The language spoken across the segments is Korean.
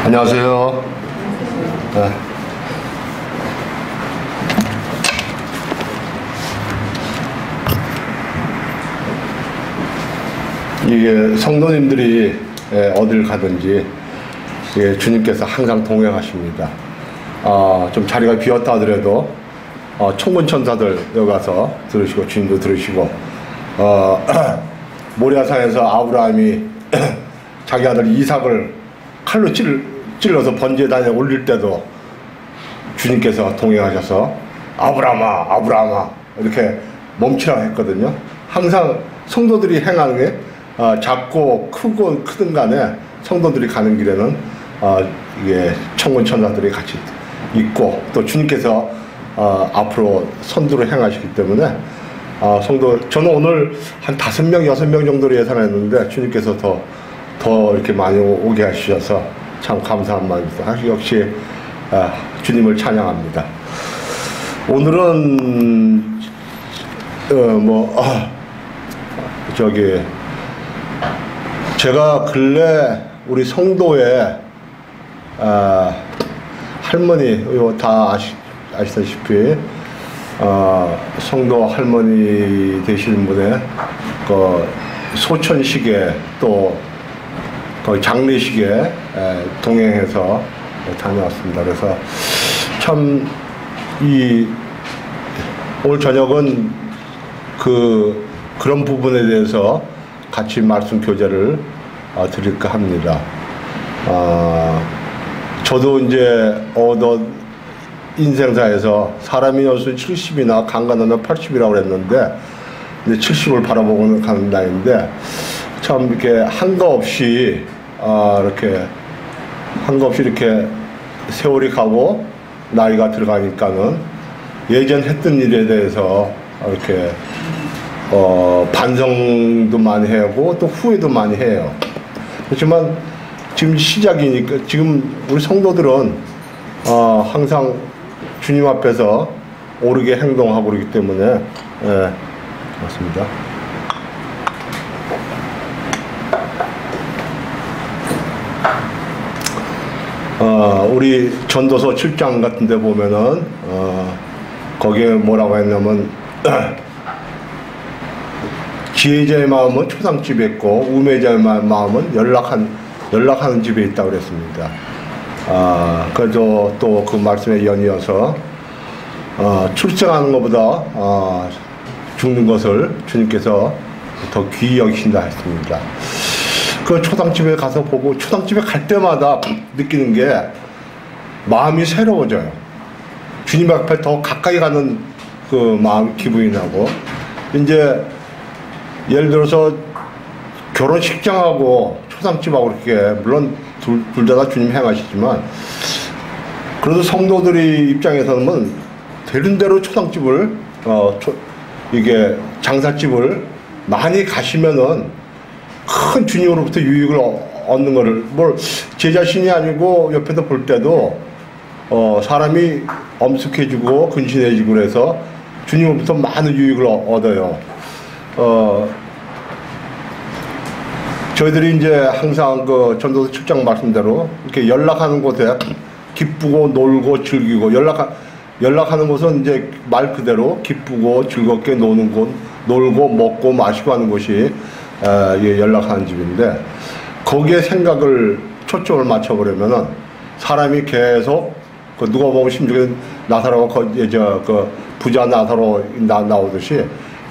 안녕하세요. 네. 이게 성도님들이 어딜 가든지 주님께서 항상 동행하십니다. 좀 자리가 비었다 하더라도 천군 천사들 여기 가서 들으시고 주님도 들으시고 모리아산에서 아브라함이 자기 아들 이삭을 칼로 찔러서 번제단에 올릴 때도 주님께서 동행하셔서 아브라함아 아브라함아 이렇게 멈추라고 했거든요. 항상 성도들이 행하는 게 작고 크고 크든 간에 성도들이 가는 길에는 이게 천군 천사들이 같이 있고 또 주님께서 앞으로 선두를 행하시기 때문에 성도 저는 오늘 한 5명 6명 정도로 예상했는데 주님께서 더 이렇게 많이 오게 하셔서 참 감사한 마음입니다. 역시 주님을 찬양합니다. 오늘은 제가 근래 우리 성도의 할머니 다 아시다시피 성도 할머니 되시는 분의 그 소천식에 또 거의 장례식에 동행해서 다녀왔습니다. 그래서 참 오늘 저녁은 그런 부분에 대해서 같이 말씀 교제를 드릴까 합니다. 저도 이제 인생사에서 사람이 연수 70이나 강간하면 80이라고 그랬는데 이제 70을 바라보고 가는 나이인데 참 이렇게 한가없이 이렇게 세월이 가고 나이가 들어가니까는 예전 했던 일에 대해서 이렇게 반성도 많이 하고 또 후회도 많이 해요. 그렇지만 지금 시작이니까 지금 우리 성도들은 항상 주님 앞에서 옳게 행동하고 그러기 때문에 맞습니다. 우리 전도서 7장 같은 데 보면은 거기에 뭐라고 했냐면 지혜자의 마음은 초상집에 있고 우매자의 마음은 연락하는 집에 있다고 그랬습니다. 그래서 또 그 말씀에 연이어서 출생하는 것보다 죽는 것을 주님께서 더 귀히 여기신다 했습니다. 그 초상집에 가서 보고 초상집에 갈 때마다 느끼는 게 마음이 새로워져요. 주님 앞에 더 가까이 가는 그 마음 기분이 나고 이제 예를 들어서 결혼식장하고 초상집하고 이렇게 물론 둘 다 주님 행하시지만 그래도 성도들이 입장에서는 되는 대로 초상집을 이게 장사집을 많이 가시면은 큰 주님으로부터 유익을 얻는 거를 제 자신이 아니고 옆에서 볼 때도 사람이 엄숙해지고 근신해지고 그래서 주님으로부터 많은 유익을 얻어요. 저희들이 이제 항상 그 전도서 7장 말씀대로 이렇게 연락하는 곳에 기쁘고 놀고 즐기고 연락하는 곳은 이제 말 그대로 기쁘고 즐겁게 노는 곳, 놀고 먹고 마시고 하는 곳이 연락하는 집인데 거기에 초점을 맞춰버리면은 사람이 계속 누가 보면 심지어 나사로가 그 부자 나사로 나오듯이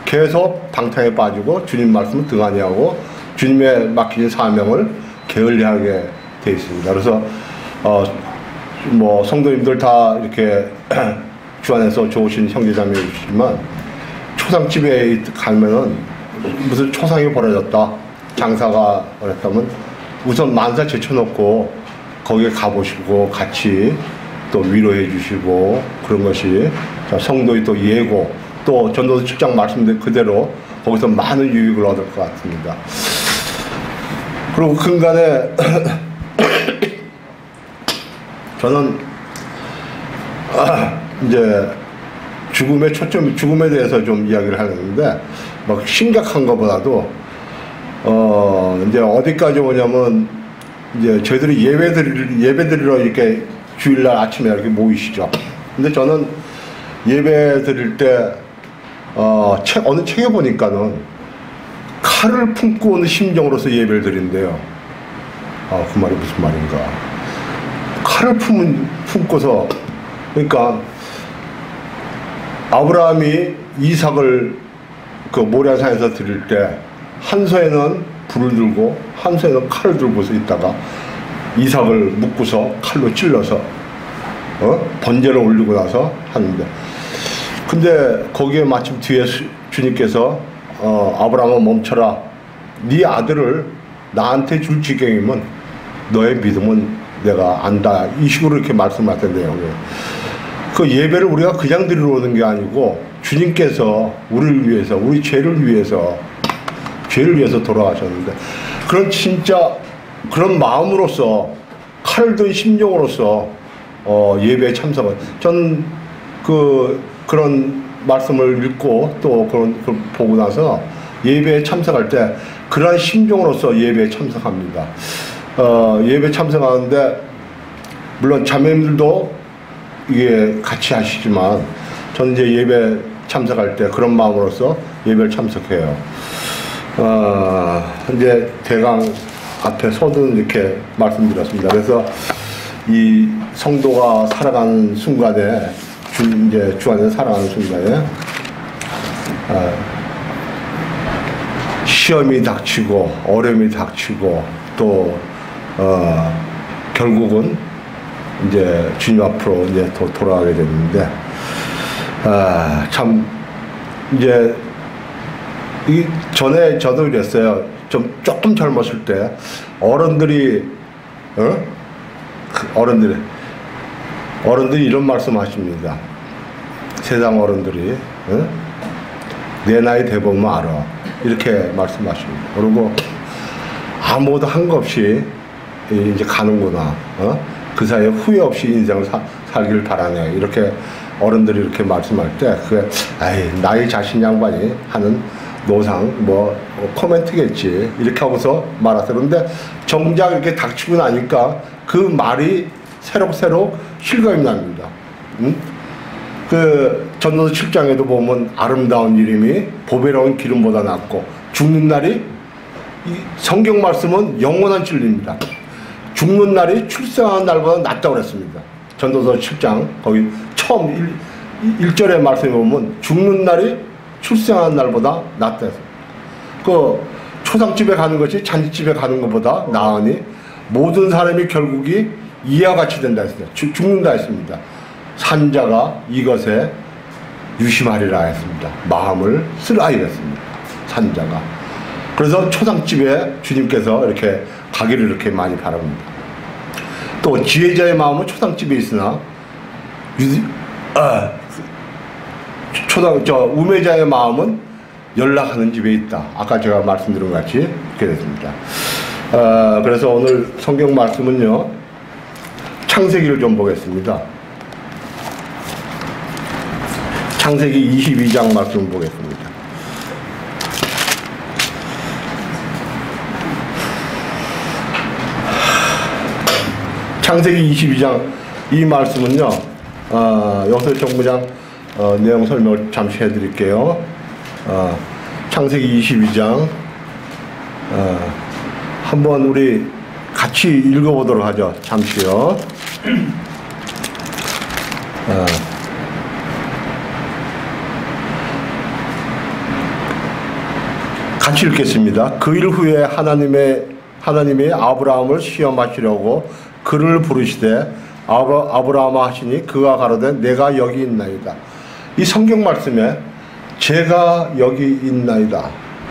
계속 방탕에 빠지고 주님 말씀을 등한히 하고 주님의 맡기신 사명을 게을리하게 되어 있습니다. 그래서 성도님들 다 이렇게 주 안에서 좋으신 형제자매이시지만 초상집에 가면은 무슨 초상이 벌어졌다, 장사가 벌어졌다면 우선 만사 제쳐놓고 거기에 가보시고 같이 또 위로해 주시고 그런 것이 성도의 또 예고 또 전도서 7장 말씀대로 그대로 거기서 많은 유익을 얻을 것 같습니다. 그리고 근간에 저는 이제 죽음에 대해서 좀 이야기를 하려는데 막 심각한 것보다도 이제 어디까지 오냐면 이제 저희들이 예배 드리러 이렇게 주일날 아침에 이렇게 모이시죠. 근데 저는 예배 드릴 때 어느 책에 보니까는 칼을 품고 오는 심정으로서 예배를 드린대요. 그 말이 무슨 말인가. 칼을 품고서, 그러니까 아브라함이 이삭을 그 모리아산에서 드릴 때 한 손에는 불을 들고 한 손에는 칼을 들고서 있다가 이삭을 묶고서 칼로 찔러서 번제를 올리고 나서 하는데, 근데 거기에 마침 뒤에 주님께서 아브라함아 멈춰라, 네 아들을 나한테 줄 지경이면 너의 믿음은 내가 안다, 이 식으로 이렇게 말씀하셨는데요. 그 예배를 우리가 그냥 드리러 오는 게 아니고 주님께서 우리를 위해서, 우리 죄를 위해서 돌아가셨는데, 그런 진짜 그런 마음으로서, 칼을 든 심정으로서 예배에 참석을, 저는 그런 말씀을 읽고 또 그걸 보고 나서 예배에 참석할 때 그러한 심정으로서 예배에 참석합니다. 예배 참석하는데 물론 자매님들도 이게 같이 하시지만 저는 이제 예배 참석할 때 그런 마음으로서 예배를 참석해요. 이제 대강 앞에 서든 이렇게 말씀드렸습니다. 그래서 이 성도가 살아가는 순간에 이제 주 안에서 살아가는 순간에 시험이 닥치고 어려움이 닥치고 또 결국은 이제 주님 앞으로 이제 돌아가게 됐는데, 참 이제 이 전에 저도 이랬어요. 조금 젊었을 때 어른들이 이런 말씀하십니다. 세상 어른들이 내 나이 돼보면 알아, 이렇게 말씀하십니다. 그리고 아무것도 한 거 없이 이제 가는구나, 그 사이에 후회 없이 인생을 살기를 바라네, 이렇게 어른들이 이렇게 말씀할 때 그게 나이 자신 양반이 하는 노상 코멘트겠지, 이렇게 하고서 말하세요. 그런데 정작 이렇게 닥치고 나니까 그 말이 새록새록 실감이 납니다. 그 전도서 7장에도 보면 아름다운 이름이 보배로운 기름보다 낫고, 죽는 날이, 이 성경 말씀은 영원한 진리입니다. 죽는 날이 출생하는 날보다 낫다고 그랬습니다. 전도서 7장 거기 처음 1절의 말씀에 보면 죽는 날이 출생하는 날보다 낫다 했어요. 그 초상집에 가는 것이 잔치집에 가는 것보다 나으니 모든 사람이 결국이 이와 같이 된다 했어요. 죽는다 했습니다. 산자가 이것에 유심하리라 했습니다. 마음을 쓰라이 했습니다. 산자가. 그래서 초상집에 주님께서 이렇게 가기를 이렇게 많이 바랍니다. 또 지혜자의 마음은 초상집에 있으나 우매자의 마음은 연락하는 집에 있다. 아까 제가 말씀드린 것 같이 그렇게 됐습니다. 그래서 오늘 성경 말씀은요, 창세기를 좀 보겠습니다. 창세기 22장 말씀 보겠습니다. 창세기 22장 이 말씀은요, 여기서 정부장 내용 설명을 잠시 해드릴게요. 창세기 22장 한번 우리 같이 읽어보도록 하죠. 잠시요. 같이 읽겠습니다. 그 일 후에 하나님이 아브라함을 시험하시려고 그를 부르시되 아브라함아 하시니 그가 가로되 내가 여기 있나이다. 이 성경 말씀에 제가 여기 있나이다,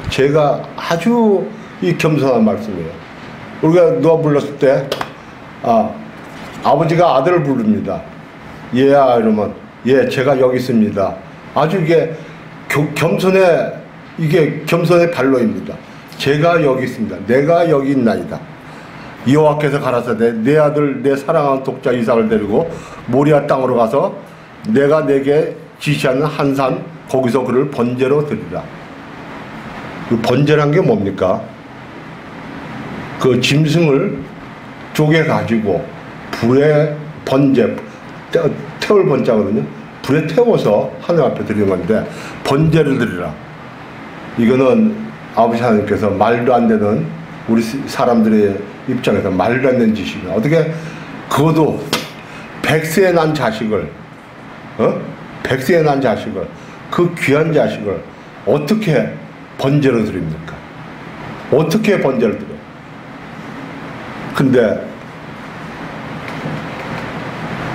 제가 아주 이 겸손한 말씀이에요. 우리가 누가 불렀을 때 아버지가 아들을 부릅니다. 얘야 이러면 예 제가 여기 있습니다. 아주 이게 겸손의 발로입니다. 제가 여기 있습니다. 내가 여기 있나이다. 여호와께서 가라사대 내 아들 내 사랑하는 독자 이삭을 데리고 모리아 땅으로 가서 내가 내게 지시하는 한 산 거기서 그를 번제로 드리라. 그 번제란 게 뭡니까? 그 짐승을 쪼개가지고 불에 번제, 태울 번자거든요. 불에 태워서 하늘 앞에 드리는 건데 번제를 드리라. 이거는 아버지 하나님께서 말도 안 되는, 우리 사람들의 입장에서 말도 안 되는 짓이에요. 어떻게 그것도 100세에 난 자식을, 100세에 난 자식을, 그 귀한 자식을 어떻게 번제로 드립니까? 어떻게 번제를 드려요? 근데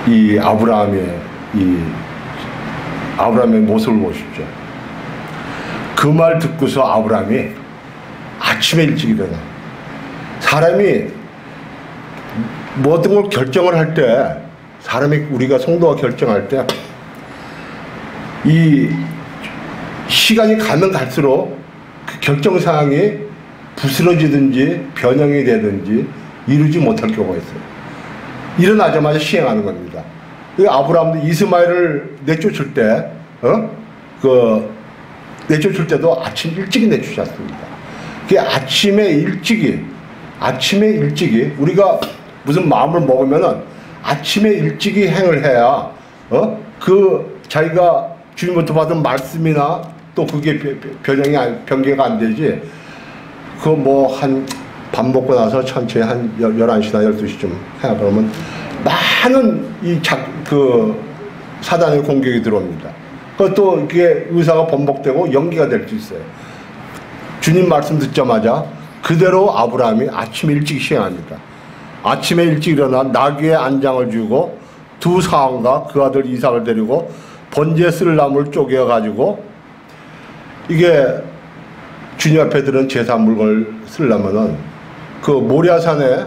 이 아브라함의 모습을 보십시오. 그 말 듣고서 아브라함이 아침에 일찍 일어나. 사람이 모든 걸 결정을 할 때, 우리가 성도가 결정할 때, 이 시간이 가면 갈수록 그 결정사항이 부스러지든지 변형이 되든지 이루지 못할 경우가 있어요. 일어나자마자 시행하는 겁니다. 아브라함도 이스마엘을 내쫓을 때, 내쫓을 때도 아침 일찍이 내쫓지 않습니다. 그게 아침에 일찍이, 우리가 무슨 마음을 먹으면은 아침에 일찍이 행을 해야, 자기가 주님부터 받은 말씀이나 또 그게 변개가 안 되지. 밥 먹고 나서 천천히 한 11시나 12시쯤 해. 그러면 많은 사단의 공격이 들어옵니다. 그것도 이게 의사가 번복되고 연기가 될 수 있어요. 주님 말씀 듣자마자 그대로 아브라함이 아침 일찍 시행합니다. 아침에 일찍 일어나 나귀의 안장을 주고 두 사람과 그 아들 이삭을 데리고 번제에 쓸 나무를 쪼개가지고, 이게 주님 앞에 드는 제사 물건을 쓰려면은 그 모리아산에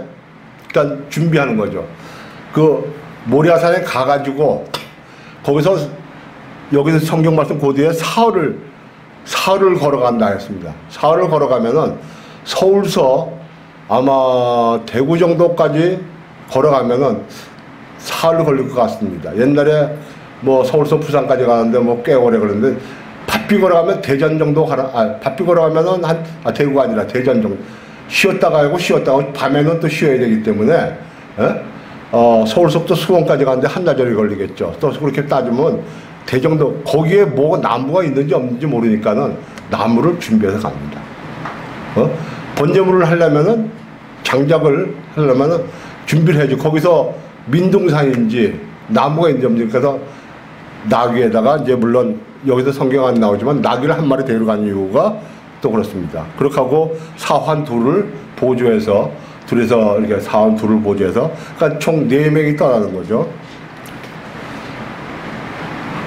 일단 준비하는 거죠. 그 모리아산에 가가지고 여기서 성경 말씀 그 뒤에 사흘을 걸어간다 했습니다. 사흘을 걸어가면은 서울서 아마 대구 정도까지 걸어가면은 사흘 걸릴 것 같습니다. 옛날에 서울서 부산까지 가는데 꽤 오래 걸렸는데, 바삐 걸어가면 대전 정도 바삐 걸어가면은 대구가 아니라 대전 정도. 쉬었다가 밤에는 또 쉬어야 되기 때문에, 서울서부터 수원까지 가는데 한나절이 걸리겠죠. 또 그렇게 따지면 대정도, 거기에 나무가 있는지 없는지 모르니까는 나무를 준비해서 갑니다. 번제물을 하려면은, 장작을 하려면은 준비를 해야지. 거기서 민둥산인지 나무가 있는지 없는지. 그래서 나귀에다가, 이제 물론 여기서 성경 안 나오지만 나귀를 한 마리 데려간 이유가 또 그렇습니다. 그렇게 하고 사환 둘을 보조해서, 둘이서 이렇게 사환 둘을 보조해서, 그러니까 총 4명이 떠나는 거죠.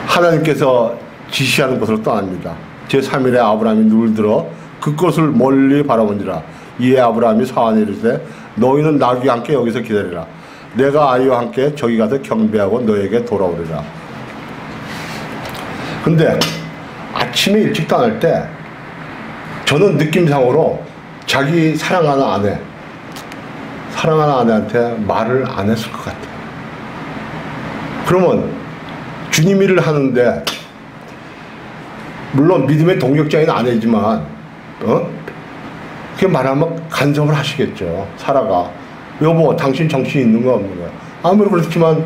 하나님께서 지시하는 곳으로 떠납니다. 제3일에 아브라함이 눈을 들어 그곳을 멀리 바라보니라. 이에 아브라함이 사환에 이르되 너희는 나귀와 함께 여기서 기다리라. 내가 아이와 함께 저기 가서 경배하고 너에게 돌아오리라. 근데 아침에 일찍 떠날 때 저는 느낌상으로 자기 사랑하는 아내한테 말을 안 했을 것 같아요. 그러면 주님 일을 하는데, 물론 믿음의 동력자인 아내지만, 그렇게 말하면 간섭을 하시겠죠. 사라가. 여보, 당신 정신 있는 거 없는 거야. 아무리 그렇지만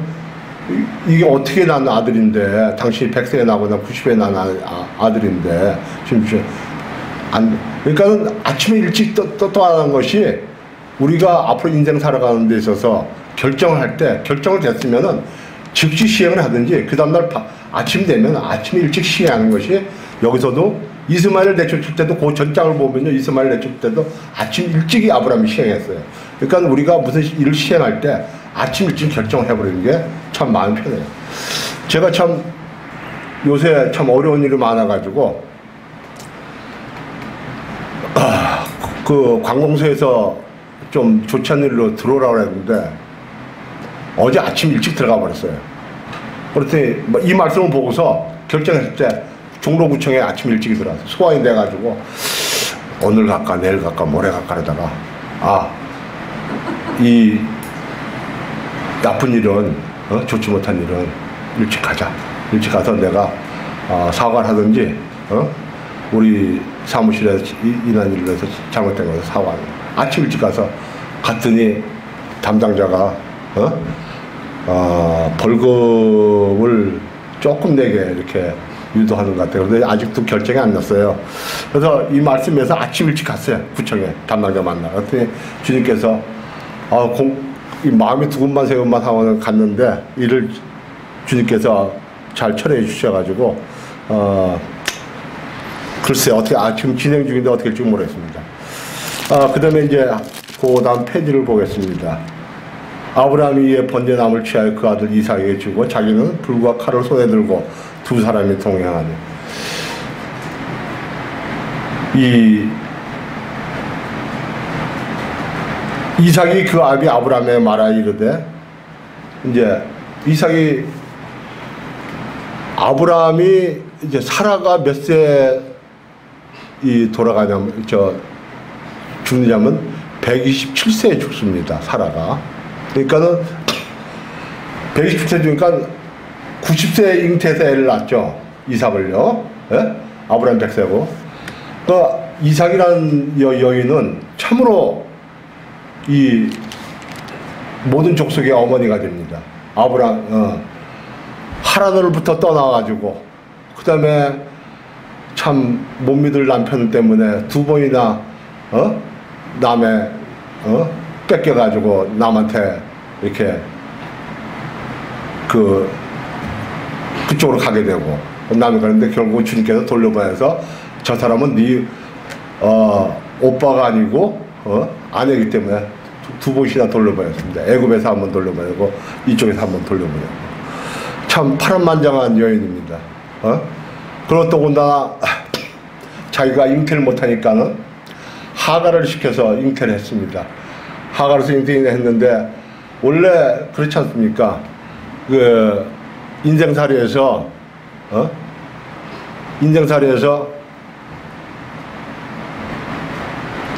이게 어떻게 난 아들인데, 당신이 100세에 나고 난 90세에 난 아들인데, 지금 그러니까는 아침에 일찍 떠나는 것이 우리가 앞으로 인생 살아가는 데 있어서 결정을 할 때, 결정을 됐으면은 즉시 시행을 하든지, 그 다음날 아침 되면 아침에 일찍 시행하는 것이, 여기서도 이스마엘을 내쫓을 때도 그 전장을 보면요, 이스마엘을 내쫓을 때도 아침 일찍이 아브라함이 시행했어요. 그러니까 우리가 무슨 일을 시행할 때 아침 일찍 결정을 해버리는 게 참 마음 편해요. 제가 참 요새 참 어려운 일이 많아가지고, 그 관공서에서 좀 좋지 않은 일로 들어오라고 했는데, 어제 아침 일찍 들어가 버렸어요. 그랬더니 이 말씀을 보고서 결정했을 때 종로구청에 아침 일찍 들어와서 소환이 돼가지고, 오늘 갈까 내일 갈까 모레 갈까 그러다가, 이 나쁜 일은, 좋지 못한 일은 일찍 가자. 일찍 가서 내가 사과를 하든지, 우리 사무실에서 인한 일을 해서 잘못된 거에서 사과하는. 아침 일찍 가서 갔더니 담당자가 벌금을 조금 내게 이렇게 유도하는 것 같아요. 그런데 아직도 결정이 안 났어요. 그래서 이 말씀에서 아침 일찍 갔어요. 구청에 담당자 만나. 그랬더니 주님께서 이 마음이 두근만세근만 하고 갔는데 이를 주님께서 잘 처리해 주셔가지고 글쎄 어떻게 지금 진행 중인데 어떻게 될지 모르겠습니다. 그 다음에 이제 그 다음 페이지를 보겠습니다. 아브라함이 이에 번제나무를 취하여 그 아들 이삭에게 주고 자기는 불과 칼을 손에 들고 두 사람이 동행하니 이 이삭이 그 아비 아브라함에 말하여 이르되 이제 이삭이 아브라함이 이제 사라가 몇 세 돌아가냐면 죽느냐면 127세에 죽습니다. 사라가. 그러니까는 127세 죽으니까 90세 잉태해서 애를 낳죠. 이삭을요. 예? 아브라함 100세고. 그러니까 이삭이라는 여인은 참으로 이 모든 족속의 어머니가 됩니다. 하란으로부터 떠나가지고 그 다음에 참 못 믿을 남편 때문에 두 번이나 남의 뺏겨가지고 남한테 이렇게 그쪽으로 가게 되고 남이 가는데 결국 주님께서 돌려보내서 저 사람은 네 오빠가 아니고 아내이기 때문에 두 번씩이나 돌려보냈습니다. 애굽에서 한번 돌려보내고 이쪽에서 한번 돌려보내고 참 파란만장한 여인입니다. 그리고 더군다나 자기가 잉태를 못하니까는 하가를 시켜서 잉태를 했습니다. 하가로서 잉태를 했는데 원래 그렇지 않습니까? 그 인생살이에서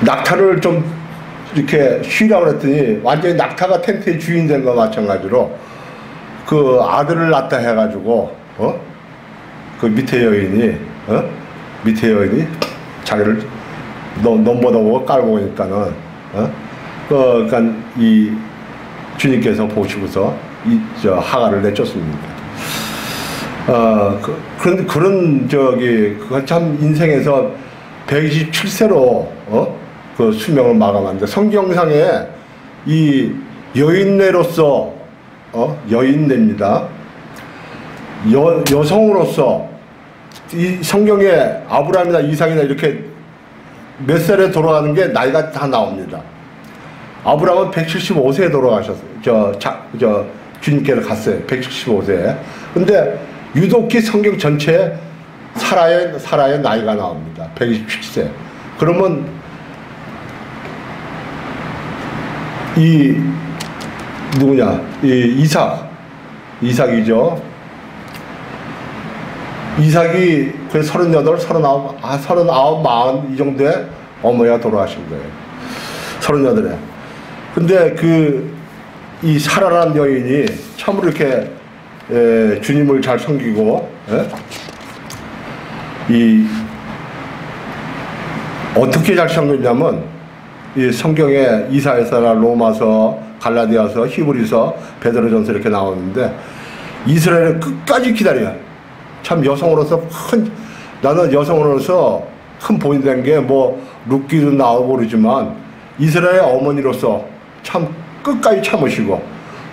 낙타를 좀 이렇게 쉬라고 그랬더니 완전히 낙타가 텐트의 주인 된 것과 마찬가지로 그 아들을 낳다 해가지고 그 밑에 여인이 자기를 넘보다보고 깔고 오니까는 그러니까 이 주님께서 보시고서 하가를 내쫓습니다. 그런 그건 참 인생에서 127세로 그 수명을 마감하는데 성경상에 이 여인네로서 여인네입니다. 여성으로서 이 성경에 아브라함이나 이삭이나 이렇게 몇 살에 돌아가는 게 나이가 다 나옵니다. 아브라함은 175세에 돌아가셨어요. 주님께서 갔어요. 175세에. 근데 유독히 성경 전체에 사라의 나이가 나옵니다. 127세. 그러면 이 이삭이죠. 이삭이 그 38, 39, 40 이 정도에 어머니가 돌아가신 거예요. 38에. 근데 이 사라라는 여인이 참으로 이렇게 주님을 잘 섬기고 어떻게 잘 섬겼냐면 이 성경에 이사야서나 로마서, 갈라디아서, 히브리서, 베드로전서 이렇게 나오는데 이스라엘을 끝까지 기다려요. 참 나는 여성으로서 큰 본이 된 게 룻기도 나오고 그러지만 이스라엘 어머니로서 참 끝까지 참으시고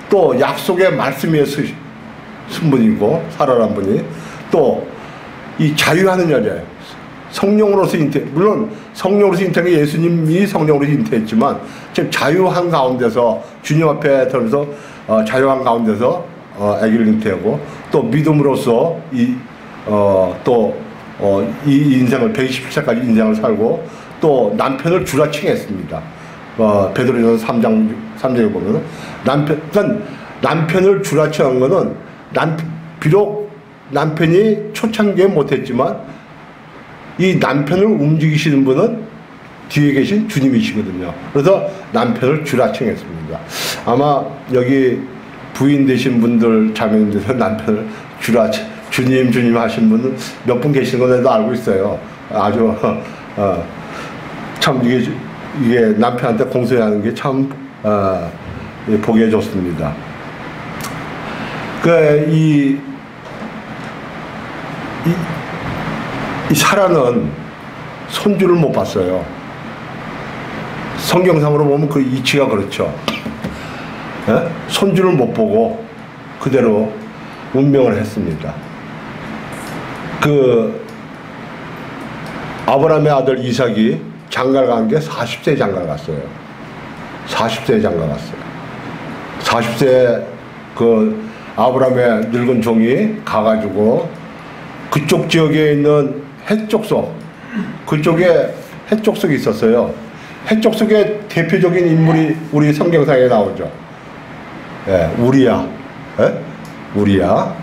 또 약속의 말씀에 쓴 분이고 사라란 분이 또 이 자유하는 여자예요. 성령으로서 물론 성령으로서 잉태한 게 예수님이 성령으로 잉태했지만 지금 자유한 가운데서 주님 앞에 들면서 자유한 가운데서 아기를 잉태하고 또 믿음으로써 이 인생을 127세까지 인생을 살고 또 남편을 주라칭했습니다. 베드로전서 3장에 보면은 남편을 주라칭한 거는 비록 남편이 초창기에 못했지만 이 남편을 움직이시는 분은 뒤에 계신 주님이시거든요. 그래서 남편을 주라칭했습니다. 아마 여기 부인 되신 분들, 자매님들 남편을 주님 하신 분은 몇 분 계시는 걸로 알고 있어요. 아주 참 이게 남편한테 공손히 하는 게 참 보게 해줬습니다. 이 사라는 손주를 못 봤어요. 성경상으로 보면 그 이치가 그렇죠. 예? 손주를 못 보고 그대로 운명을 했습니다. 아브라함의 아들 이삭이 장가를 간 게 40세에 장가를 갔어요. 40세에 장가 갔어요. 40세에 아브라함의 늙은 종이 가가지고 그쪽 지역에 있는 헷족속, 그쪽에 헷족속이 있었어요. 헷족속의 대표적인 인물이 우리 성경상에 나오죠. 예, 우리야. 예? 우리야.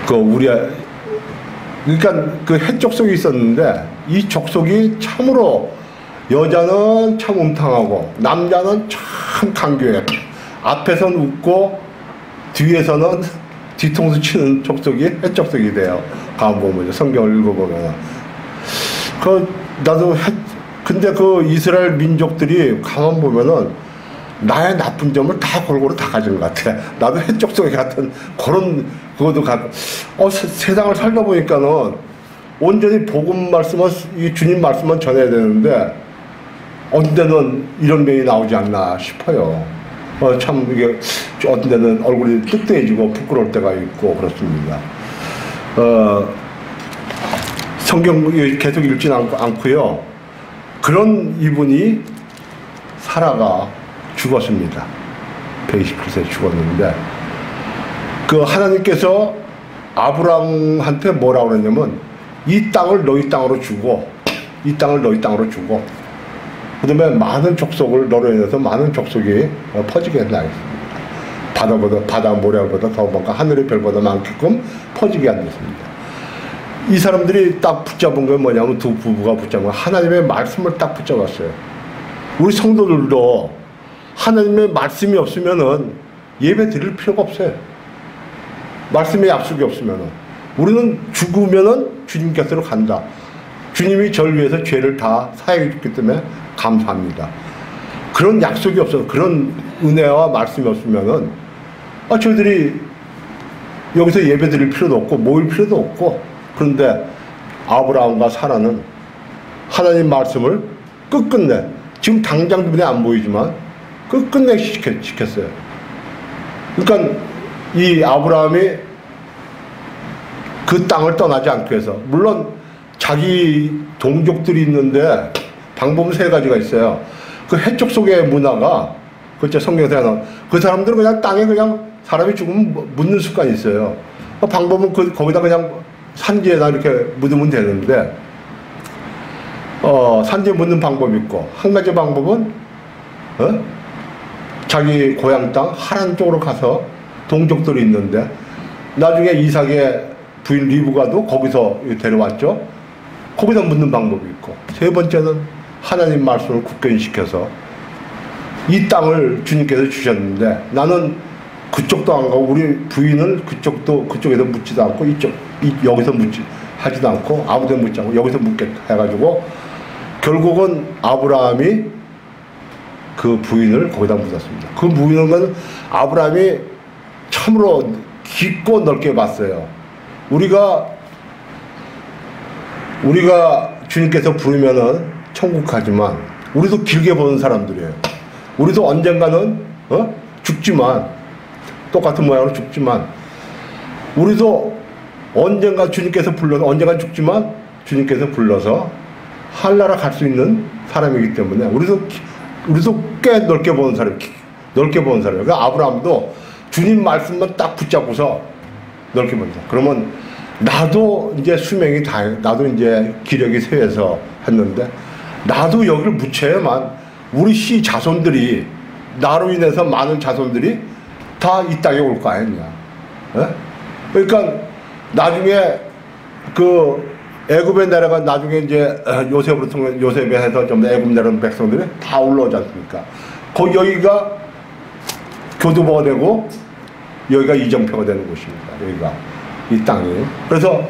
우리야. 그러니까 그 헷족속이 있었는데 이 족속이 참으로 여자는 참 음탕하고 남자는 참 강교해. 앞에서는 웃고 뒤에서는 뒤통수 치는 족속이 헷족속이 돼요. 가만 보면 성경을 읽어보면 근데 그 이스라엘 민족들이 가만 보면은 나의 나쁜 점을 다 골고루 다 가진 것 같아. 나도 헷족속에 같은 그런 그것도 세상을 살다 보니까는 온전히 복음 말씀만 이 주님 말씀만 전해야 되는데 언제는 이런 면이 나오지 않나 싶어요. 참 이게 어떤 데는 얼굴이 뜨뜻해지고 부끄러울 때가 있고 그렇습니다. 성경 계속 읽지는 않고요. 그런 이분이 사라가 죽었습니다. 127세에 죽었는데 하나님께서 아브라함한테 뭐라고 그랬냐면 이 땅을 너희 땅으로 주고 이 땅을 너희 땅으로 주고 그 다음에 많은 족속을 너로 인해서 많은 족속이 퍼지게 하겠습니다. 바다 모래보다 더 뭔가 하늘의 별보다 많게끔 퍼지게 하겠습니다. 이 사람들이 딱 붙잡은 게 뭐냐면 두 부부가 붙잡은 거 하나님의 말씀을 딱 붙잡았어요. 우리 성도들도 하나님의 말씀이 없으면은 예배 드릴 필요가 없어요. 말씀의 약속이 없으면은 우리는 죽으면은 주님께서로 간다. 주님이 저를 위해서 죄를 다 사해 줬기 때문에 감사합니다. 그런 약속이 없어서 그런 은혜와 말씀이 없으면은 저희들이 여기서 예배 드릴 필요도 없고 모일 필요도 없고 그런데 아브라함과 사라는 하나님 말씀을 끝끝내 지금 당장 눈에 안 보이지만 끝끝내 지켰어요. 그러니까 이 아브라함이 그 땅을 떠나지 않기 위해서 물론 자기 동족들이 있는데 방법은 세 가지가 있어요. 그 해쪽 속의 문화가 그렇죠. 성경에 나온 그 사람들은 그냥 땅에 그냥 사람이 죽으면 묻는 습관이 있어요. 방법은 거기다 그냥 산지에다 이렇게 묻으면 되는데 산지에 묻는 방법이 있고 한 가지 방법은 자기 고향 땅 하란 쪽으로 가서 동족들이 있는데 나중에 이삭의 부인 리브가도 거기서 데려왔죠. 거기다 묻는 방법이 있고 세 번째는 하나님 말씀을 굳건시켜서 이 땅을 주님께서 주셨는데 나는 그쪽도 안 가고 우리 부인을 그쪽에서 묻지도 않고 여기서 하지도 않고 아무데나 묻지 않고 여기서 묻게 해가지고 결국은 아브라함이 그 부인을 거기다 묻었습니다. 그 부인은 아브라함이 참으로 깊고 넓게 봤어요. 우리가 주님께서 부르면은 천국 가지만 우리도 길게 보는 사람들이에요. 우리도 언젠가는 죽지만 똑같은 모양으로 죽지만 우리도 언젠가 주님께서 불러서 언젠가 죽지만 주님께서 불러서 하늘나라 갈 수 있는 사람이기 때문에 우리도 꽤 넓게 보는 사람, 넓게 보는 사람이에요. 그러니까 아브라함도 주님 말씀만 딱 붙잡고서 넓게 본다. 그러면 나도 이제 수명이 나도 이제 기력이 쇠해서 했는데 나도 여기를 묻혀야만 우리 씨 자손들이 나로 인해서 많은 자손들이 다 이 땅에 올 거 아니냐. 그러니까 나중에 애굽에 내려가 나중에 이제 요셉으로 통해 요셉에 해서 좀 애굽 내려온 백성들이 다 올라오지 않습니까? 여기가 교두보가 되고 여기가 이정표가 되는 곳입니다. 여기가 이 땅이. 그래서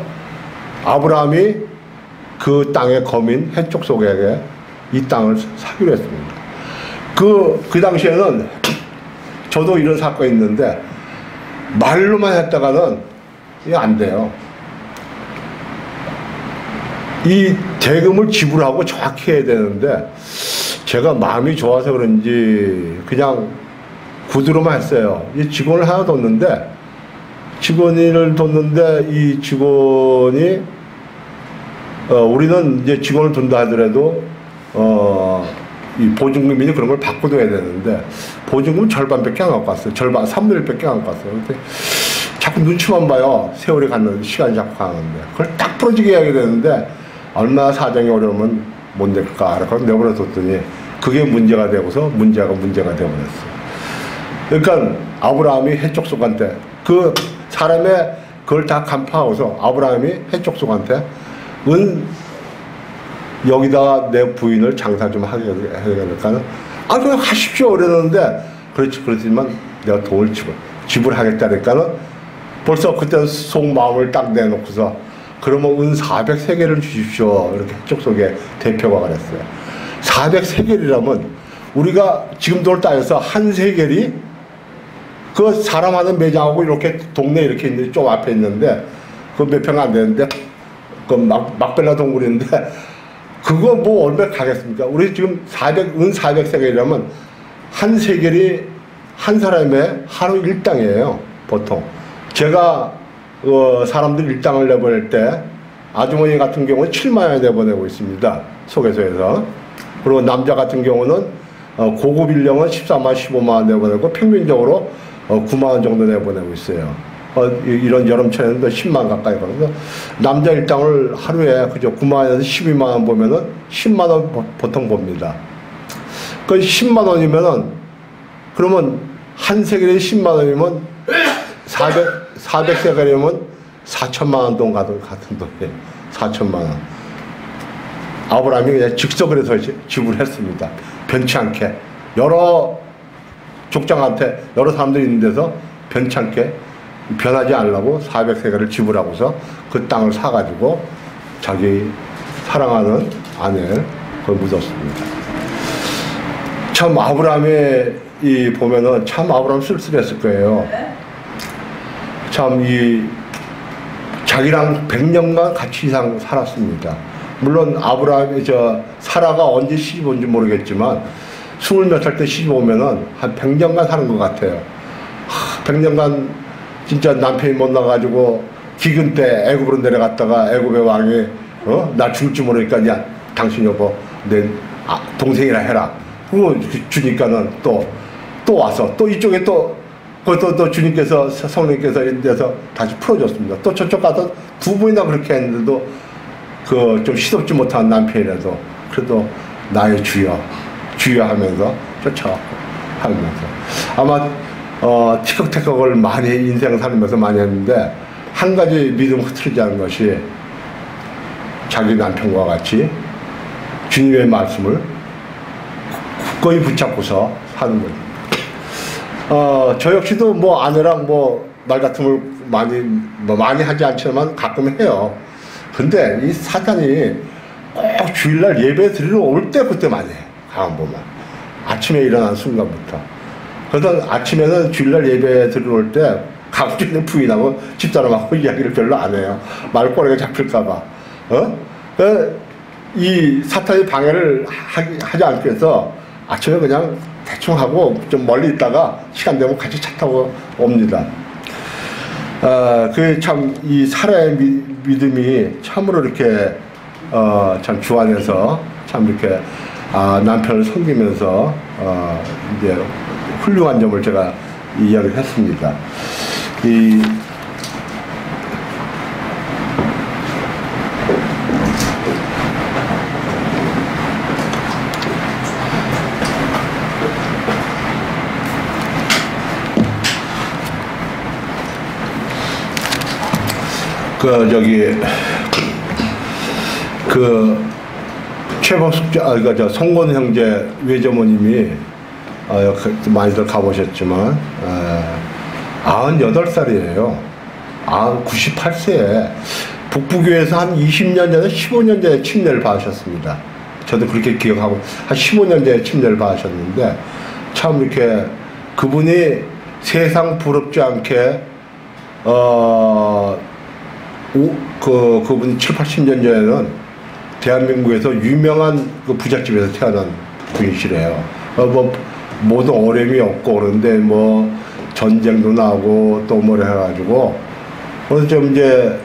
아브라함이 그 땅의 거민 해족 속에게 이 땅을 사기로 했습니다. 그 당시에는 저도 이런 사건이 있는데 말로만 했다가는 이게 안 돼요. 이 대금을 지불하고 정확히 해야 되는데 제가 마음이 좋아서 그런지 그냥 구두로만 했어요. 이 직원을 하나 뒀는데 이 직원이 우리는 이제 직원을 둔다 하더라도 이 보증금이니 그런 걸 바꿔둬야 되는데 보증금 절반밖에 안 갖고 왔어요. 절반 3분의 1밖에 안 갖고 왔어요. 근데 자꾸 눈치만 봐요. 세월이 갔는데 시간이 자꾸 가는데 그걸 딱 부러지게 해야 되는데 얼마나 사정이 어려우면 못 낼까 그래서 내버려 뒀더니 그게 문제가 되고서 문제가 되어버렸어요. 그러니까 아브라함이 해족속한테 그 사람의 그걸 다 간파하고서 아브라함이 해족속한테 여기다가 내 부인을 장사 좀 하게 될까는 그냥 하십시오 그랬는데 그렇지만 내가 돈을 지불하겠다니까는 벌써 그때 속마음을 딱 내놓고서 그러면 은 400세겔을 주십시오 이렇게 해족속의 대표가 그랬어요. 400세겔이라면 우리가 지금 돈을 따져서 한 세겔이 그 사람 하는 매장하고 이렇게 동네 이렇게 있는데 좀 앞에 있는데 그 몇 평 안 되는데 그 막벨라 동굴인데 그거 뭐 얼마 가겠습니까? 우리 지금 400세겔이라면 한 세겔이 한 사람의 하루 일당이에요. 보통 제가 사람들 일당을 내보낼 때 아주머니 같은 경우는 7만 원 내보내고 있습니다. 소개소에서. 그리고 남자 같은 경우는 고급 일령은 14만 15만 원 내보내고 평균적으로 9만 원 정도 내보내고 있어요. 이런 여름철에는 10만 가까이 가거든요. 남자 일당을 하루에 그저 9만 원에서 12만 원 보면은 10만 원 보통 봅니다. 그 10만 원이면은 그러면 한 세겔에 10만 원이면 400세겔이면 4천만 원 돈 같은 돈이에요. 4천만 원. 아브라함이 그냥 즉석을 해서 지불했습니다. 변치 않게. 여러 족장한테 여러 사람들이 있는 데서 변치 않게 변하지 않으려고 400세겔을 지불하고서 그 땅을 사가지고 자기 사랑하는 아내를 거기 묻었습니다. 참 아브라함의 보면은 참 아브라함 쓸쓸했을 거예요. 참 자기랑 100년간 같이 이상 살았습니다. 물론 아브라함이 사라가 언제 시집 온지 모르겠지만 20몇 살 때 시집 오면은 한 100년간 사는 것 같아요. 100년간 진짜 남편이 못 나가지고 기근 때 애굽으로 내려갔다가 애굽의 왕이 나 죽을 줄 모르니까 야 당신 여보 내 동생이라 해라. 그거 주니까는 또 와서 또 이쪽에 또 주님께서 성령께서 인데서 다시 풀어줬습니다. 또 저쪽 가서 두 번이나 그렇게 했는데도 그 좀 시덥지 못한 남편이라도 그래도 나의 주여 하면서 쫓아가고 하면서 아마 티격태격을 많이 인생을 살면서 많이 했는데 한 가지 믿음 흐트러지지 않은 것이 자기 남편과 같이 주님의 말씀을 굳건히 붙잡고서 사는 거죠. 저 역시도 뭐 아내랑 뭐 말 같음을 많이 하지 않지만 가끔 해요. 근데 이 사탄이 꼭 주일날 예배 드리러 올 때 그때 많이 해. 가만 보면 아침에 일어난 순간부터. 그래서 아침에는 주일날 예배 드리러 올 때 가급적이면 부인하고 집사람하고 이야기를 별로 안 해요. 말꼬리가 잡힐까봐. 이 사탄이 방해를 하지 않기 위해서 아침에 그냥 대충 하고 좀 멀리 있다가 시간 되면 같이 차 타고 옵니다. 그 참 이 사라의 믿음이 참으로 이렇게 참 주 안에서 참 이렇게 남편을 섬기면서 이제 훌륭한 점을 제가 이야기를 했습니다. 최범숙 송건 형제 외조모님이 많이들 가보셨지만 98살이에요. 98세에 북부교회에서 한 20년 전에 15년 전에 침례를 받으셨습니다. 저도 그렇게 기억하고 한 15년 전에 침례를 받으셨는데 참 이렇게 그분이 세상 부럽지 않게 그분이 7, 80년 전에는 대한민국에서 유명한 그 부잣집에서 태어난 분이시래요. 뭐 모든 어려움이 없고 그런데 뭐 전쟁도 나고 또 뭐래 해가지고 그래서 좀 이제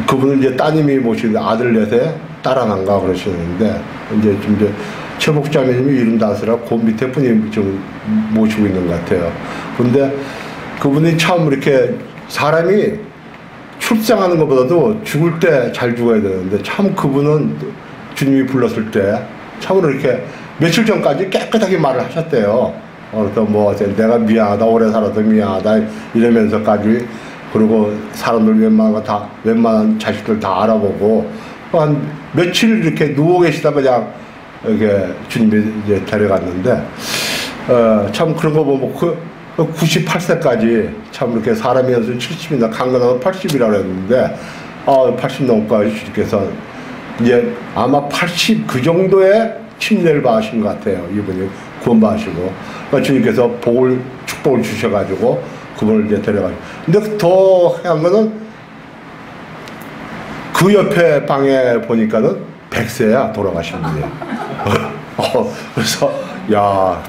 그분을 이제 따님이 모시는데 아들 넷에 딸 하나인가 그러시는데 이제 최복자매님이 75이라 그 밑에 분이 좀 모시고 있는 것 같아요. 근데 그분이 참 이렇게 사람이 출생하는 것보다도 죽을 때 잘 죽어야 되는데 참 그분은 주님이 불렀을 때 참으로 이렇게 며칠 전까지 깨끗하게 말을 하셨대요. 그래서 뭐 내가 미안하다, 오래 살아서 미안하다 이러면서까지, 그리고 사람들 웬만한 자식들 다 알아보고 한 며칠 이렇게 누워 계시다 그냥 이렇게 주님이 이제 데려갔는데 참 그런 거 보면 98세까지 참 이렇게 사람이 연수 70이나 강건하면 80이라고 했는데 80 넘고까지 주님께서 이제 아마 80 그 정도의 침례를 받으신 것 같아요. 이분이 구원받으시고 그러니까 주님께서 축복을 주셔가지고 그분을 이제 데려가시고, 근데 더 해한 거는 그 옆에 방에 보니까는 100세야 돌아가신 분이에요. 그래서 야,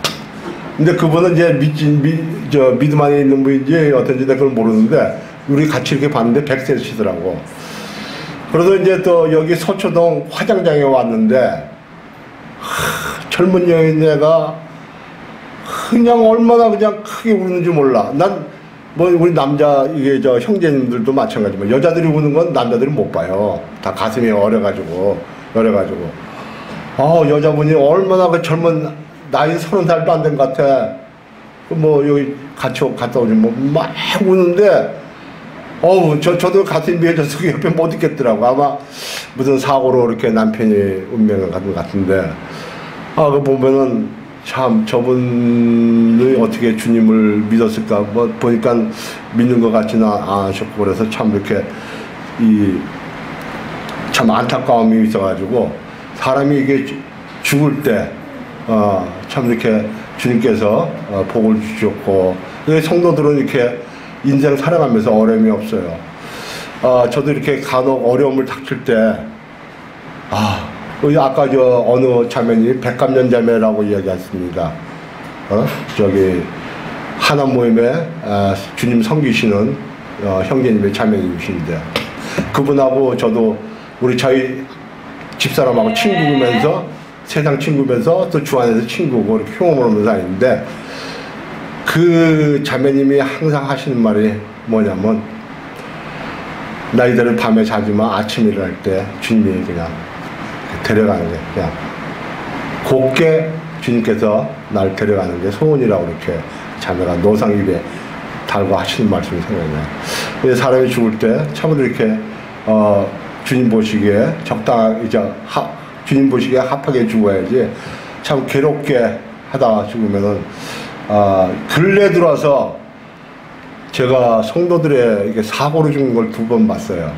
근데 그분은 이제 믿음 안에 있는 분인지 어떤지 내가 그걸 모르는데 우리 같이 이렇게 봤는데 100세시더라고. 그래서 이제 또 여기 서초동 화장장에 왔는데 젊은 여인네가 그냥 얼마나 그냥 크게 우는지 몰라. 난 뭐 우리 남자 이게 형제님들도 마찬가지지만 여자들이 우는 건 남자들이 못 봐요. 다 가슴이 어려가지고 여자분이 얼마나 그 젊은 나이 30살도 안 된 것 같아. 뭐 여기 같이 갔다 오지 뭐 막 우는데 저도 같은 미해져서 그 옆에 못 있겠더라고. 아마 무슨 사고로 이렇게 남편이 운명을 갖은 것 같은데 그 보면은 참 저분이 어떻게 주님을 믿었을까, 뭐 보니까 믿는 것 같지는 않으셨고 그래서 참 이렇게 참 안타까움이 있어가지고 사람이 이게 죽을 때 참 이렇게 주님께서 복을 주셨고, 성도들은 이렇게 인생 살아가면서 어려움이 없어요. 저도 이렇게 간혹 어려움을 닥칠 때 아까 어느 자매님이 백감년 자매라고 이야기했습니다. 저기 하나 모임에 주님 섬기시는 형제님의 자매님이신데 그분하고 저도 저희 집사람하고 친구면서 세상 친구면서 또 주 안에서 친구고 이렇게 흉을 하면서 다니는데 그 자매님이 항상 하시는 말이 뭐냐면 너희들은 밤에 자지만 아침 일어날 때 주님이 그냥 데려가는 게 그냥 곱게 주님께서 날 데려가는 게 소원이라고 이렇게 자매가 노상 입에 달고 하시는 말씀이 생각나요. 사람이 죽을 때 참으로 이렇게 주님 보시기에 적당하게 주님 보시기에 합하게 죽어야지 참 괴롭게 하다가 죽으면은 근래 들어와서 제가 성도들의 이게 사고로 죽는 걸 2번 봤어요.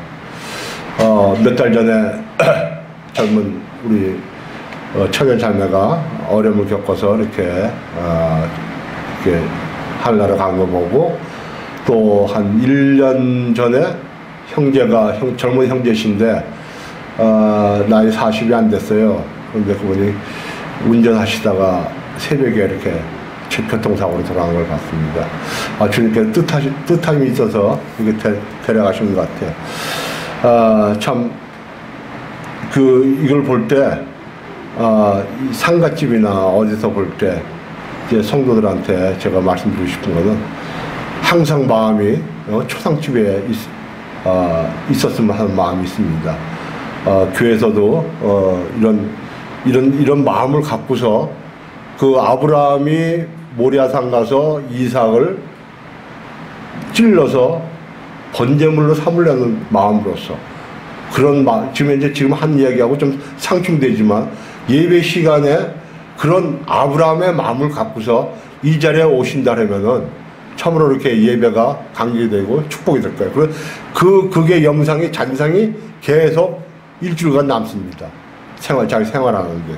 몇 달 전에 젊은 우리 처녀 자매가 어려움을 겪어서 이렇게 하늘나라 간 거 보고, 또 한 1년 전에 젊은 형제신데 나이 40이 안 됐어요. 그런데 그분이 운전하시다가 새벽에 이렇게 교통사고로 돌아간 걸 봤습니다. 주님께서 뜻함이 있어서 이렇게 데려가신 것 같아요. 참 이걸 볼 때 상갓집이나 어디서 볼 때 이제 성도들한테 제가 말씀드리고 싶은 것은 항상 마음이 초상집에 있었으면 하는 마음이 있습니다. 교회에서도 이런 마음을 갖고서 그 아브라함이 모리아산 가서 이삭을 찔러서 번제물로 삼으려는 마음으로서 그런 지금 한 이야기하고 좀 상충되지만 예배 시간에 그런 아브라함의 마음을 갖고서 이 자리에 오신다 하면은 참으로 이렇게 예배가 강력이 되고 축복이 될 거예요. 그게 영상이 잔상이 계속 일주일간 남습니다. 잘 생활하는데.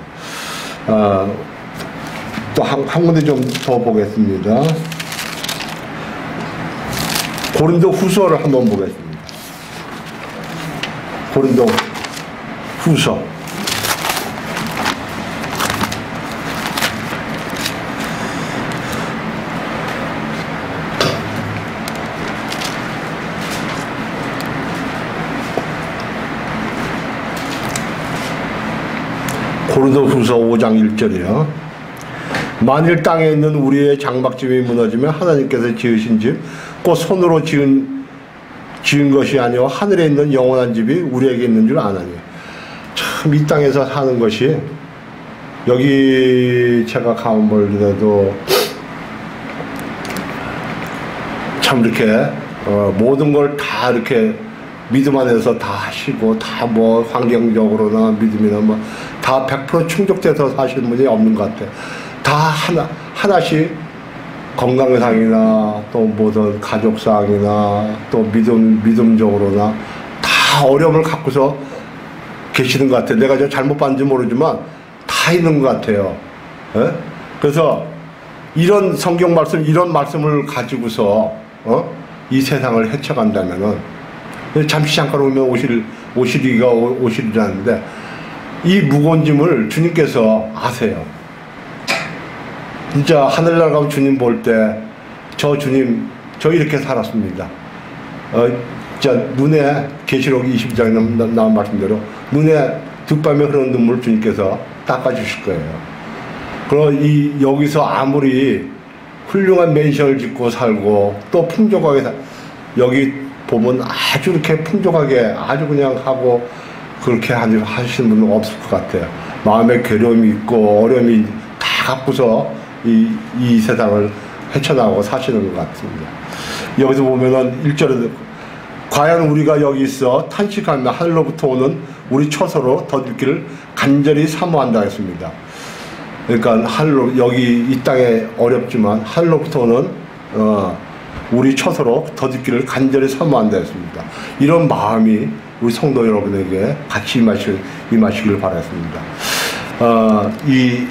또 한 군데 좀 더 보겠습니다. 고린도 후서를 한번 보겠습니다. 고린도 후서. 고린도 후서 5장 1절이요. 만일 땅에 있는 우리의 장막집이 무너지면 하나님께서 지으신 집, 곧 손으로 지은 것이 아니오 하늘에 있는 영원한 집이 우리에게 있는 줄 아나니. 참 이 땅에서 사는 것이, 여기 제가 가면도 참 이렇게 모든 걸 다 이렇게 믿음 안에서 다 하시고, 다 뭐 환경적으로나 믿음이나 뭐 다 100% 충족돼서 사시는 분이 없는 것 같아요. 다 하나씩 건강상이나 또 뭐든 가족상이나 또 믿음적으로나 다 어려움을 갖고서 계시는 것 같아요. 내가 저 잘못 봤는지 모르지만 다 있는 것 같아요. 예? 그래서 이런 성경 말씀, 이런 말씀을 가지고서 이 세상을 헤쳐간다면은, 잠시 잠깐 오면 오시리라는데, 이 무거운 짐을 주님께서 아세요. 진짜 하늘나라 가면 주님 볼 때, 저 주님, 저 이렇게 살았습니다. 진짜 눈에, 계시록 22장에 나온 말씀대로 눈에 득밤에 흐르는 눈물을 주님께서 닦아주실 거예요. 그리고 여기서 아무리 훌륭한 맨션을 짓고 살고 또 풍족하게 여기 보면 아주 이렇게 풍족하게 아주 그냥 하고 그렇게 하시는 분은 없을 것 같아요. 마음에 괴로움이 있고 어려움이 다 갖고서 이 세상을 헤쳐나가고 사시는 것 같습니다. 여기서 보면은 1절에 과연 우리가 여기 있어 탄식하며 하늘로부터 오는 우리 처소로 덧입기를 간절히 사모한다 했습니다. 그러니까 여기 이 땅에 어렵지만 하늘로부터 오는 우리 처소로 덧입기를 간절히 사모한다 했습니다. 이런 마음이 우리 성도 여러분에게 같이 임하시길 바랐습니다. 이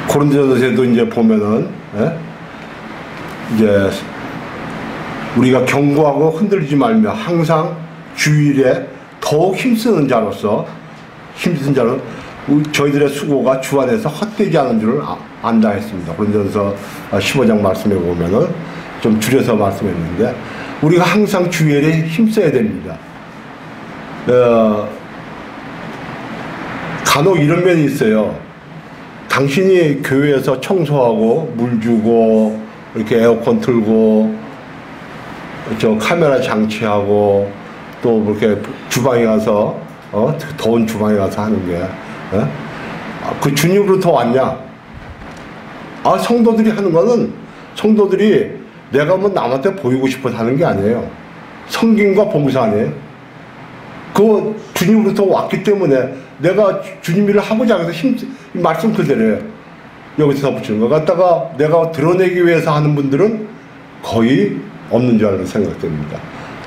고린도전서에도 이제 보면은 이제 우리가 견고하고 흔들리지 말며 항상 주일에 더욱 힘쓰는 자로서 저희들의 수고가 주 안에서 헛되지 않은 줄을 안다 했습니다. 고린도전서 15장 말씀에 보면은 좀 줄여서 말씀했는데, 우리가 항상 주일에 힘써야 됩니다. 간혹 이런 면이 있어요. 당신이 교회에서 청소하고 물 주고 이렇게 에어컨 틀고 저 카메라 장치하고 또 그렇게 주방에 가서 더운 주방에 가서 하는 게 그 주님으로부터 왔냐? 성도들이 하는 거는, 성도들이 내가 뭐 남한테 보이고 싶어서 하는 게 아니에요. 섬김과 봉사 아니에요. 그거 주님으로부터 왔기 때문에 내가 주님 일을 하고자 해서 말씀 그대로예요. 여기서 붙이는 거 갖다가 내가 드러내기 위해서 하는 분들은 거의 없는 줄 생각됩니다.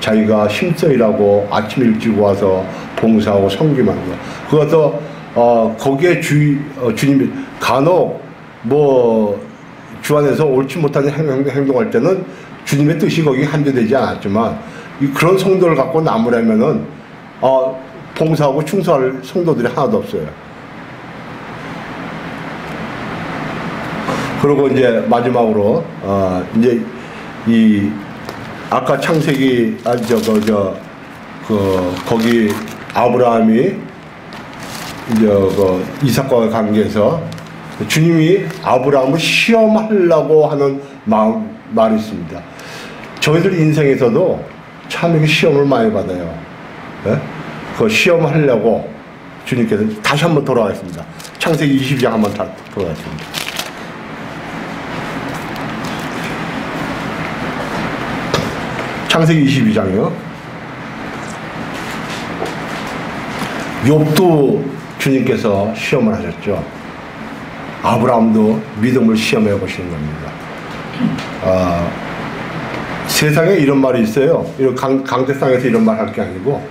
자기가 힘써 일하고 아침 일찍 와서 봉사하고 섬김하는 거. 그것도 거기에 주님이 간혹 주 안에서 옳지 못한 행동할 때는 주님의 뜻이 거기 한조되지 않았지만, 그런 성도를 갖고 남으려면은 봉사하고 충성할 성도들이 하나도 없어요. 그리고 이제 마지막으로 이제 아까 창세기 거기 아브라함이 이제 이삭과의 관계에서 주님이 아브라함을 시험하려고 하는 말이 있습니다. 저희들 인생에서도 참 이렇게 시험을 많이 받아요. 네? 그 시험하려고 주님께서 다시 한번 돌아가겠습니다. 창세기 22장 한번 돌아가겠습니다. 창세기 22장이요. 욥도 주님께서 시험을 하셨죠. 아브라함도 믿음을 시험해 보시는 겁니다. 세상에 이런 말이 있어요. 강대상에서 이런 말 할 게 아니고,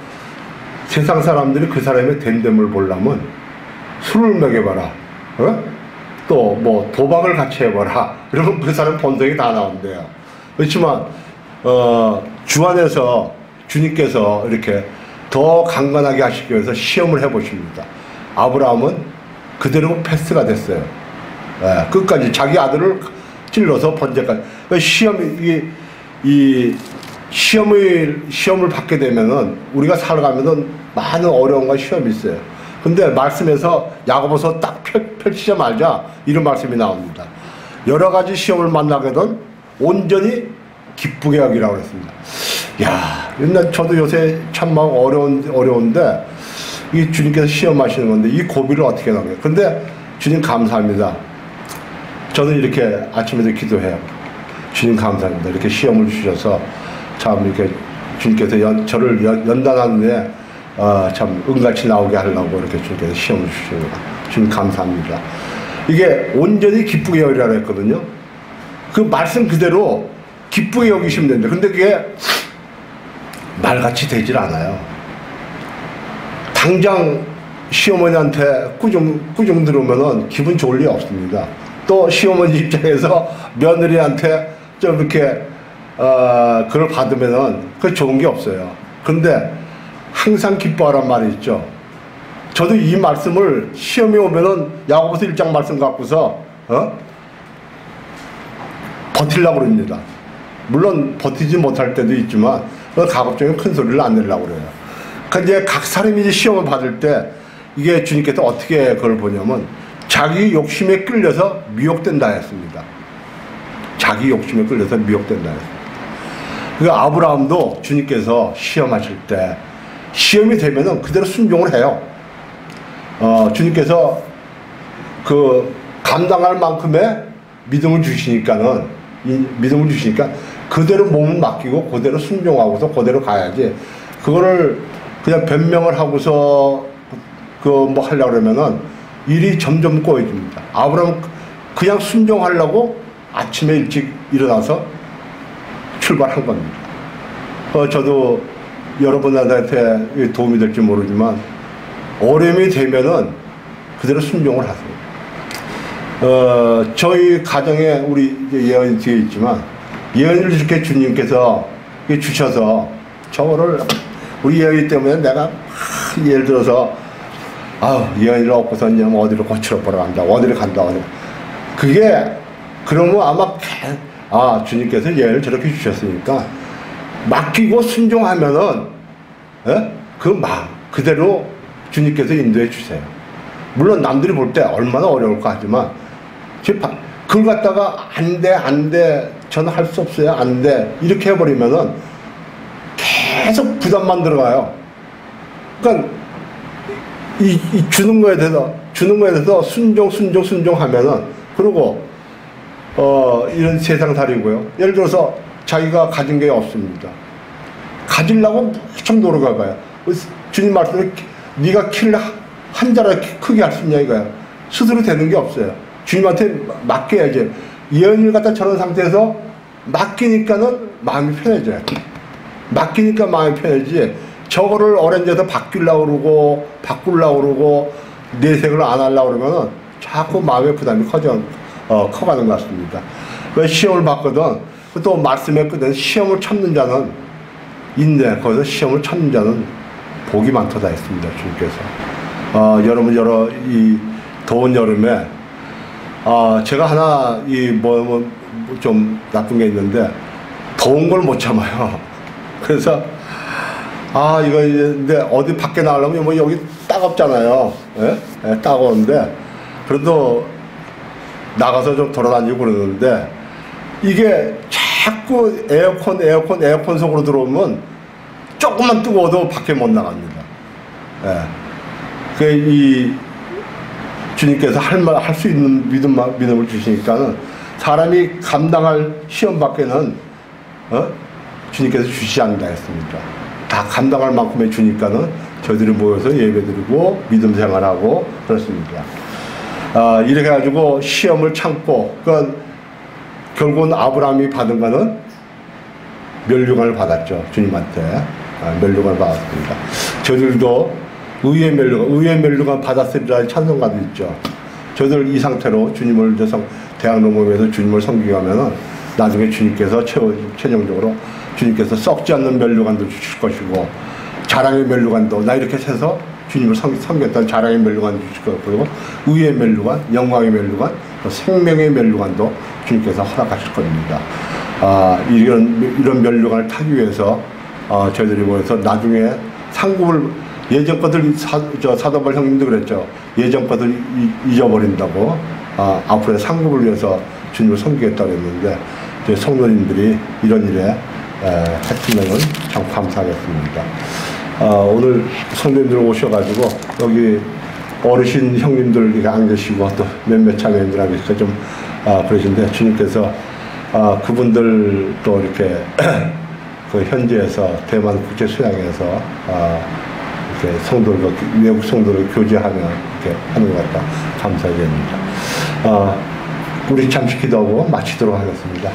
세상 사람들이 그 사람의 됨됨을 보려면 술을 먹여봐라, 또 뭐 도박을 같이 해봐라, 이러면 그 사람 본성이 다 나온대요. 그렇지만 주 안에서 주님께서 이렇게 더 강건하게 하시기 위해서 시험을 해보십니다. 아브라함은 그대로 패스가 됐어요. 끝까지 자기 아들을 찔러서 번제까지. 시험을 받게 되면은 우리가 살아가면은 많은 어려움과 시험이 있어요. 근데 말씀에서 야고보서 딱 펼치자마자 이런 말씀이 나옵니다. 여러 가지 시험을 만나게 된 온전히 기쁘게 여기라고 했습니다. 야, 옛날 저도 요새 참 막 어려운데 이 주님께서 시험하시는 건데 이 고비를 어떻게 나가요? 근데 주님 감사합니다. 저는 이렇게 아침에도 기도해요. 주님 감사합니다. 이렇게 시험을 주셔서 참 이렇게 주님께서 저를 연단한 후에 참 은같이 나오게 하려고 이렇게 주님께서 시험을 주십니다. 주님 감사합니다. 이게 온전히 기쁘게 여기라고 했거든요. 그 말씀 그대로 기쁘게 여기시면 됩니다. 근데 그게 말같이 되질 않아요. 당장 시어머니한테 꾸중 들으면은 기분 좋을 리 없습니다. 또 시어머니 입장에서 며느리한테 좀 이렇게 그걸 받으면은 그 좋은 게 없어요. 근데 항상 기뻐하란 말이 있죠. 저도 이 말씀을 시험이 오면은 야고보서 1장 말씀 갖고서 버틸라고 그럽니다. 물론 버티지 못할 때도 있지만 가급적이면 큰 소리를 안 내려고 그래요. 그러니까 이제 각 사람이 이제 시험을 받을 때 이게 주님께서 어떻게 그걸 보냐면 자기 욕심에 끌려서 미혹된다 했습니다. 자기 욕심에 끌려서 미혹된다 했습니다. 그러니까 아브라함도 주님께서 시험하실 때 시험이 되면은 그대로 순종을 해요. 주님께서 그 감당할 만큼의 믿음을 주시니까 그대로 몸을 맡기고 그대로 순종하고서 그대로 가야지. 그거를 그냥 변명을 하고서 그 뭐 하려고 그러면은 일이 점점 꼬여집니다. 아브라함은 그냥 순종하려고 아침에 일찍 일어나서 출발한 겁니다. 저도 여러분한테 도움이 될지 모르지만 어려움이 되면은 그대로 순종을 하세요. 저희 가정에 우리 예언이 뒤에 있지만 예언을 이렇게 주님께서 주셔서 저거를 우리 예언이 때문에 내가 예를 들어서 예언이를 얻고서 이제 어디로 고치러 보러 간다, 어디를 간다, 그게 그러면 아마 주님께서 예언을 저렇게 주셨으니까 맡기고 순종하면은 그 마음 그대로 주님께서 인도해 주세요. 물론 남들이 볼 때 얼마나 어려울까 하지만 그걸 갖다가 안 돼, 저는 할 수 없어요, 안 돼 이렇게 해버리면은 계속 부담만 들어가요. 그러니까 이 주는 거에 대해서 순종하면은 그리고 이런 세상살이고요. 예를 들어서 자기가 가진 게 없습니다. 가지려고 무척 노력해봐요. 주님 말씀에 네가 키를 한 자라 크게 할 수 있냐 이거야. 스스로 되는 게 없어요. 주님한테 맡겨야지. 예언을 갖다 저런 상태에서 맡기니까는 마음이 편해져요. 맡기니까 마음이 편해지. 저거를 어렌져서 바꾸려고 그러고 내색을 안 하려고 그러면은 자꾸 마음의 부담이 커가는 것 같습니다. 왜 시험을 받거든 또 말씀에 끝에 시험을 참는 자는 인내, 거기서 시험을 참는 자는 복이 많도다 했습니다. 주님께서. 여러분 이 더운 여름에 제가 하나 좀 나쁜 게 있는데 더운 걸 못 참아요. 그래서 이거 근데 어디 밖에 나가려면 뭐 여기 따갑잖아요. 따가운데 그래도 나가서 좀 돌아다니고 그러는데 이게 자꾸 에어컨 속으로 들어오면 조금만 뜨거워도 밖에 못 나갑니다. 이 주님께서 할 수 있는 믿음을 주시니까는 사람이 감당할 시험 밖에는 주님께서 주시지 않는다 했습니다. 다 감당할 만큼의 주니까는 저희들이 모여서 예배드리고 믿음 생활하고 그렇습니다. 이렇게 해가지고 시험을 참고 결국은 아브라함이 받은 거는 멸류관을 받았죠. 주님한테 멸류관을 받았습니다. 저들도 의의 멸류관 받았으리라 찬송가도 있죠. 저들 이 상태로 주님을 대학농업에서 주님을 섬기게 하면은 나중에 주님께서 최종적으로 주님께서 썩지 않는 멸류관도 주실 것이고 자랑의 멸류관도 나 이렇게 해서 주님을 섬겼던 자랑의 멸류관도 주실 것이고 그리고 의의 멸류관, 영광의 멸류관, 생명의 멸류관도 주님께서 허락하실 겁니다. 이런 멸류관을 타기 위해서 저희들이 모여서 나중에 상급을 예전 것들 사도벌 형님도 그랬죠. 예전 것들 잊어버린다고 앞으로의 상급을 위해서 주님을 섬기겠다고 했는데 저희 성도님들이 이런 일에 했으면 참 감사하겠습니다. 오늘 성도님들 오셔가지고 여기 어르신 형님들 안 계시고 또 몇몇 자매님들 안 계시니까 좀 그러신데 주님께서 그분들 또 이렇게 그 현지에서 대만 국제수양에서 이렇게 성도들 외국 성도를 교제하며 이렇게 하는 것 같다 감사드립니다. 우리 잠시 기도하고 마치도록 하겠습니다.